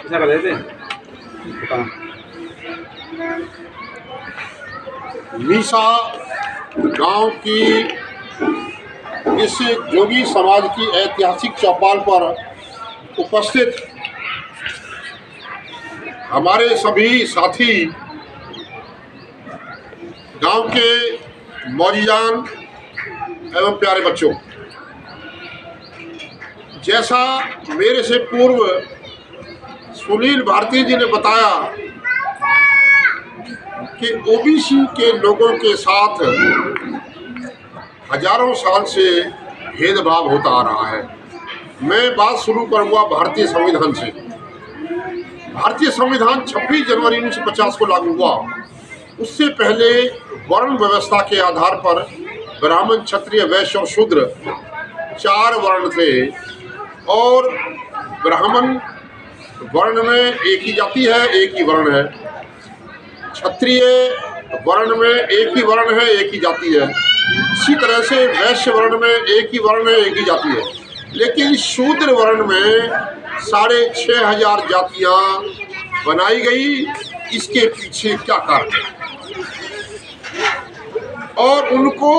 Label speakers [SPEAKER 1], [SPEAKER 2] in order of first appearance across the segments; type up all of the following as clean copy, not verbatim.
[SPEAKER 1] कर रहे थे
[SPEAKER 2] मीसा गांव की इस जोगी समाज की ऐतिहासिक चौपाल पर उपस्थित हमारे सभी साथी, गांव के मौजीजान एवं प्यारे बच्चों, जैसा मेरे से पूर्व सुनील भारती जी ने बताया कि ओबीसी के लोगों के साथ हजारों साल से भेदभाव होता आ रहा है। मैं बात शुरू करूंगा भारतीय संविधान से। भारतीय संविधान 26 जनवरी 1950 को लागू हुआ। उससे पहले वर्ण व्यवस्था के आधार पर ब्राह्मण, क्षत्रिय, वैश्य और शूद्र 4 वर्ण थे और ब्राह्मण वर्ण में एक ही जाति है, एक ही वर्ण है। क्षत्रिय वर्ण में एक ही वर्ण है, एक ही जाति है। इसी तरह से वैश्य वर्ण में एक ही वर्ण है, एक ही जाति है। लेकिन शूद्र वर्ण में 6500 जातियां बनाई गई। इसके पीछे क्या कारण है? और उनको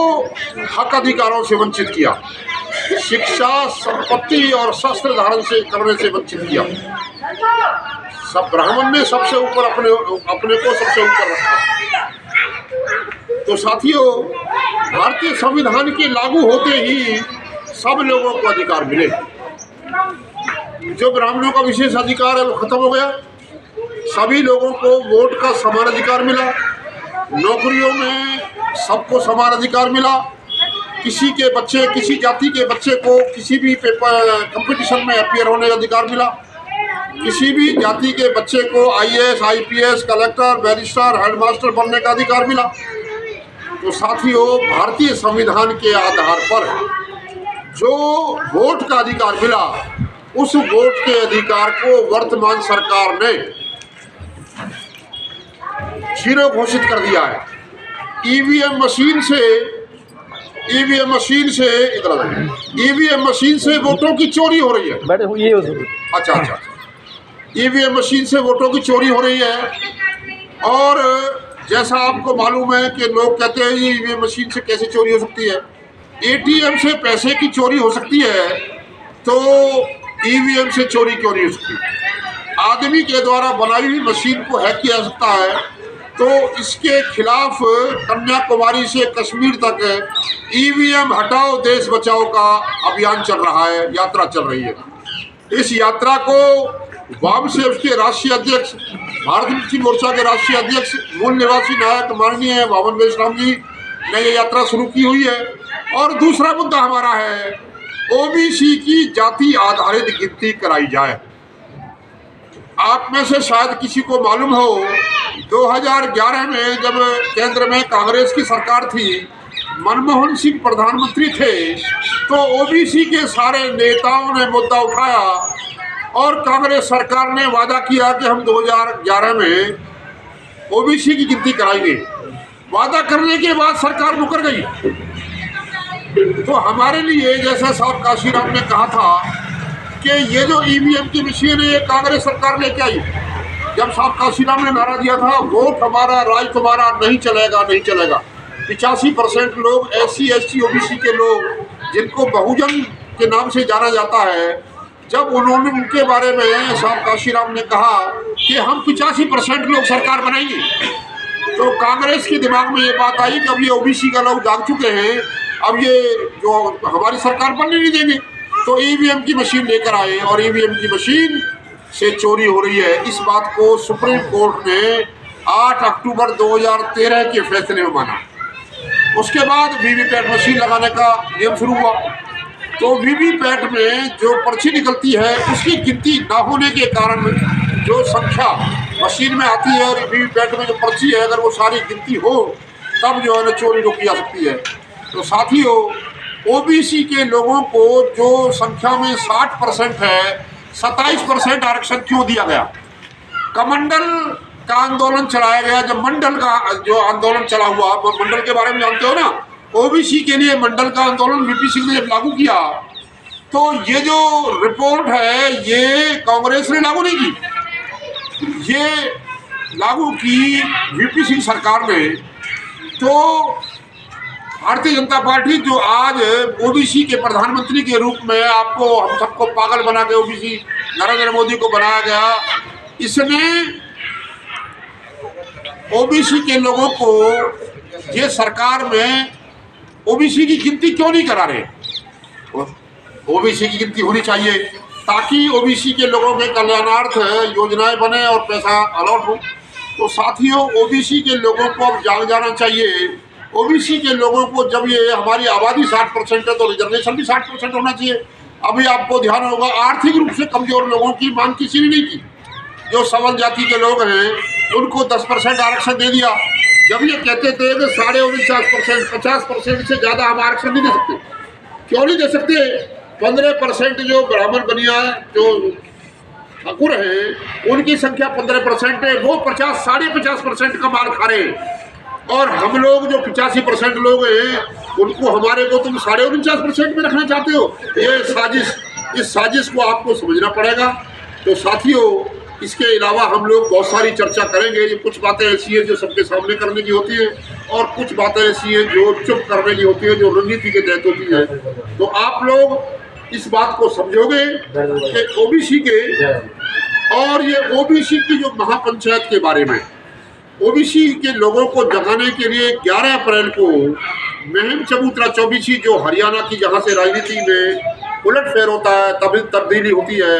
[SPEAKER 2] हक अधिकारों से वंचित किया, शिक्षा, संपत्ति और शस्त्र धारण से करने से वंचित किया। सब ब्राह्मण ने सबसे ऊपर अपने को सबसे ऊपर रखा। तो साथियों, भारतीय संविधान के लागू होते ही सब लोगों को अधिकार मिले। जो ब्राह्मणों का विशेष अधिकार है वो खत्म हो गया। सभी लोगों को वोट का समान अधिकार मिला। नौकरियों में सबको समान अधिकार मिला। किसी के बच्चे, किसी जाति के बच्चे को किसी भी पेपर कंपटीशन में अपीयर होने का अधिकार मिला। किसी भी जाति के बच्चे को IAS, IPS, collector, barrister, headmaster बनने का अधिकार मिला। तो साथियों, भारतीय संविधान के आधार पर जो वोट का अधिकार मिला, उस वोट के अधिकार को वर्तमान सरकार ने 0 घोषित कर दिया है। ईवीएम मशीन से वोटों की चोरी हो रही है। अच्छा। ईवीएम मशीन से वोटों की चोरी हो रही है। और जैसा आपको मालूम है कि लोग कहते हैं ईवीएम मशीन से कैसे चोरी हो सकती है। ATM से पैसे की चोरी हो सकती है, तो ईवीएम से चोरी क्यों नहीं हो सकती? आदमी के द्वारा बनाई हुई मशीन को हैक किया जा सकता है। तो इसके खिलाफ कन्याकुमारी से कश्मीर तक ईवीएम हटाओ देश बचाओ का अभियान चल रहा है, यात्रा चल रही है। इस यात्रा को वामसेफ के राष्ट्रीय अध्यक्ष, भारतीय मुक्ति मोर्चा के राष्ट्रीय अध्यक्ष, मूल निवासी नायक माननीय बावन वैष्णव जी ने ये यात्रा शुरू की हुई है। और दूसरा मुद्दा हमारा है ओबीसी की जाति आधारित गिनती कराई जाए। आप में से शायद किसी को मालूम हो, 2011 में जब केंद्र में कांग्रेस की सरकार थी, मनमोहन सिंह प्रधानमंत्री थे, तो ओबीसी के सारे नेताओं ने मुद्दा उठाया और कांग्रेस सरकार ने वादा किया कि हम 2011 में ओबीसी की गिनती कराएंगे। वादा करने के बाद सरकार मुकर गई। तो हमारे लिए, जैसा साहब काशीराम ने कहा था कि ये जो ईवीएम की मशीन है ये कांग्रेस सरकार लेके आई। जब साहब काशीराम ने नारा दिया था, वोट हमारा राज तुम्हारा, नहीं चलेगा, नहीं चलेगा। 85% लोग SC, ST, OBC के लोग, जिनको बहुजन के नाम से जाना जाता है, जब उन्होंने उनके बारे में साहब काशीराम ने कहा कि हम 85% लोग सरकार बनाएंगे, तो कांग्रेस के दिमाग में ये बात आई कि अब ये OBC का लोग जाग चुके हैं, अब ये जो हमारी सरकार बनने नहीं देंगे। तो ईवीएम की मशीन लेकर आए और ईवीएम की मशीन से चोरी हो रही है। इस बात को सुप्रीम कोर्ट ने 8 अक्टूबर 2013 के फैसले में माना। उसके बाद वीवीपैट मशीन लगाने का नियम शुरू हुआ। तो वीवीपैट में जो पर्ची निकलती है उसकी गिनती ना होने के कारण जो संख्या मशीन में आती है और वीवीपैट में जो पर्ची है, अगर वो सारी गिनती हो तब जो है ना चोरी रोकी जा सकती है। तो साथियों, ओबीसी के लोगों को जो संख्या में 60% है, 27% आरक्षण क्यों दिया गया? कमंडल का आंदोलन चलाया गया। जब मंडल का जो आंदोलन चला हुआ, मंडल के बारे में जानते हो ना, ओबीसी के लिए मंडल का आंदोलन वीपी सिंह ने जब लागू किया तो ये जो रिपोर्ट है ये कांग्रेस ने लागू नहीं की, ये लागू की वीपी सिंह सरकार ने। तो भारतीय जनता पार्टी जो आज ओबीसी के प्रधानमंत्री के रूप में आपको हम सबको पागल बना के ओबीसी नरेंद्र मोदी को बनाया गया, इसने ओबीसी के लोगों को ये सरकार में ओबीसी की गिनती क्यों नहीं करा रहे? ओबीसी की गिनती होनी चाहिए ताकि ओबीसी के लोगों के कल्याणार्थ योजनाएं बने और पैसा अलॉट हो। तो साथियों, ओबीसी के लोगों को अब जाग जाना चाहिए। ओबीसी के लोगों को, जब ये हमारी आबादी 60% है तो रिजर्वेशन भी 60% होना चाहिए। अभी आपको ध्यान होगा, आर्थिक रूप से कमजोर लोगों की मांग किसी ने नहीं की। जो सवर्ण जाति के लोग हैं उनको 10% आरक्षण दे दिया। जब ये कहते थे कि 49.5%, 50% से ज़्यादा हम आरक्षण नहीं दे सकते। क्यों नहीं दे सकते? 15% जो ब्राह्मण बनिया जो ठाकुर हैं उनकी संख्या 15% है, वो 50-50% का मार खा रहे हैं। और हम लोग जो 85% लोग हैं उनको, हमारे को तुम 49.5% में रखना चाहते हो। ये साजिश, इस साजिश को आपको समझना पड़ेगा। तो साथियों, इसके अलावा हम लोग बहुत सारी चर्चा करेंगे। ये कुछ बातें ऐसी हैं जो सबके सामने करने की होती है और कुछ बातें ऐसी हैं जो चुप करने की होती है, जो रणनीति के तहत होती है। तो आप लोग इस बात को समझोगे कि ओबीसी के, और ये ओबीसी की जो महापंचायत के बारे में, ओबीसी के लोगों को जगाने के लिए 11 अप्रैल को महम चबूतरा चौबीसी, जो हरियाणा की, जहाँ से राजनीति में उलटफेर होता है, तब्दीली होती है,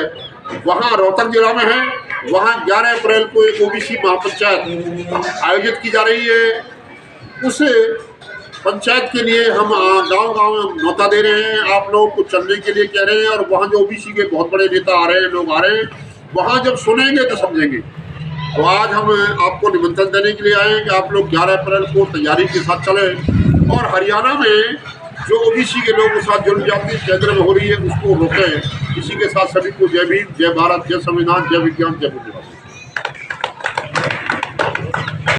[SPEAKER 2] वहाँ रोहतक जिला में है। वहाँ 11 अप्रैल को एक ओबीसी महापंचायत आयोजित की जा रही है। उस पंचायत के लिए हम गांव-गांव में न्योता दे रहे हैं, आप लोगों को चलने के लिए कह रहे हैं। और वहाँ जो ओबीसी के बहुत बड़े नेता आ रहे हैं, लोग आ रहे हैं, वहाँ जब सुनेंगे तो समझेंगे। तो आज हम आपको निमंत्रण देने के लिए आए हैं कि आप लोग 11 अप्रैल को तैयारी के साथ चलें और हरियाणा में जो ओबीसी के लोगों के साथ जनजाति केंद्र में हो रही है उसको रोकें। इसी के साथ सभी को जय भीम, जय भारत, जय संविधान, जय विज्ञान, जय बुद्धिवादी।